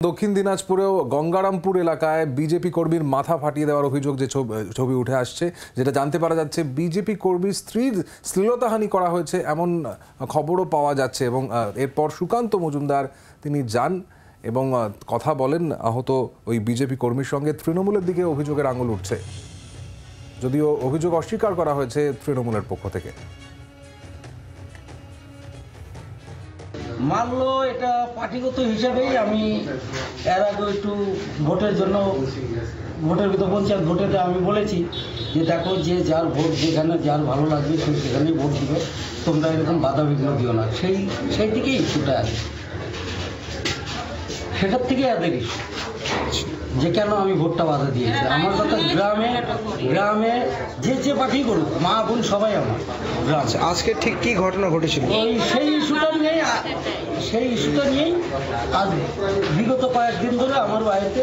দক্ষিণ দিনাজপুরেও গঙ্গারামপুর এলাকায় বিজেপি কর্মীর মাথা ফাটিয়ে দেওয়ার অভিযোগ যে ছবি উঠে আসছে, যেটা জানতে পারা যাচ্ছে বিজেপি কর্মীর স্ত্রীর শ্লীলতাহানি করা হয়েছে এমন খবরও পাওয়া যাচ্ছে। এবং এরপর সুকান্ত মজুমদার তিনি যান এবং কথা বলেন আহত ওই বিজেপি কর্মীর সঙ্গে। তৃণমূলের দিকে অভিযোগের আঙুল উঠছে, যদিও অভিযোগ অস্বীকার করা হয়েছে তৃণমূলের পক্ষ থেকে। মানলো এটা পার্টিগত হিসাবেই আমি এর আগে একটু ভোটের জন্য ভোটের ভিতর পঞ্চায়েত ভোটেতে আমি বলেছি যে দেখো যে যার ভোট যেখানে যার ভালো লাগবে সে সেখানেই ভোট দিবে, তোমরা এরকম বাধা বিঘ্ন দিও না। সেই দিকেই ইস্যুটা আছে, সেটার থেকে এদের ইস্যু যে কেন আমি ভোটটা বাধা দিয়েছি। আমার কথা গ্রামে যে পার্টি করুক, মা বোন সবাই আমার গ্রাম। আজকে ঠিক কি ঘটনা ঘটেছিল সেই ইস্যুটা নিয়েই আজ বিগত কয়েকদিন ধরে আমার বাড়িতে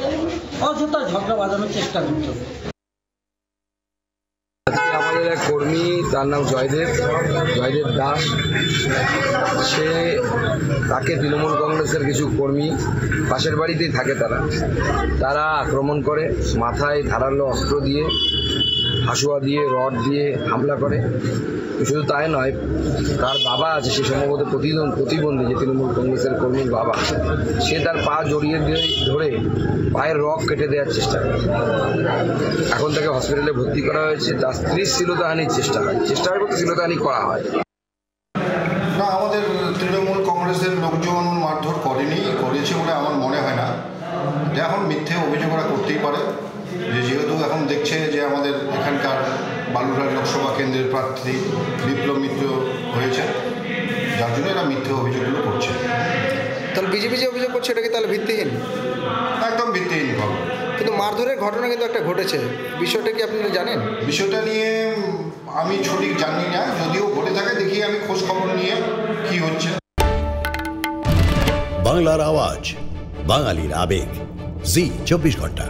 অযথা ঝগড়া বাঁধানোর চেষ্টা করতে হবে। আমাদের এক কর্মী, তার নাম জয়দেব দাস, তাকে তৃণমূল কংগ্রেসের কিছু কর্মী, পাশের বাড়িতেই থাকে তারা আক্রমণ করে, মাথায় ধারালো অস্ত্র দিয়ে, হাসুয়া দিয়ে, রড দিয়ে হামলা করে। শুধু তাই নয়, তার বাবা আছে, সে সম্ভবত প্রতিবন্ধী, যে তৃণমূল কংগ্রেসের কর্মীর বাবা, সে তার পা জড়িয়ে ধরে পায়ের রগ কেটে দেওয়ার চেষ্টা করে। এখন তাকে হসপিটালে ভর্তি করা হয়েছে। তার স্ত্রীর শ্লীলতাহানির চেষ্টা বলতে শ্লীলতাহানি করা হয় না। আমাদের তৃণমূল কংগ্রেসের লোকজন মারধর করেছে বলে আমার মনে হয় না। এখন মিথ্যে অভিযোগ ওরা করতেই পারে, যেহেতু এখন দেখছে যে আমাদের এখানকার বালুরঘাট লোকসভা কেন্দ্রের প্রার্থী বিপ্লব মিত্র হয়েছে, যার জন্য এরা মিথ্যে অভিযোগগুলো করছে। তাহলে বিজেপি যে অভিযোগ করছে এটা কি তাহলে ভিত্তিহীন? একদম ভিত্তিহীন হবে। কিন্তু মারধরের ঘটনা কিন্তু একটা ঘটেছে, বিষয়টা কি আপনারা জানেন? বিষয়টা নিয়ে আমি সঠিক জানি না, যদিও ঘটে থাকে দেখি আমি খোঁজ খবর নিয়ে কি হচ্ছে। বাংলার আওয়াজ, বাঙালির আবেগ, জি 24 ঘন্টা।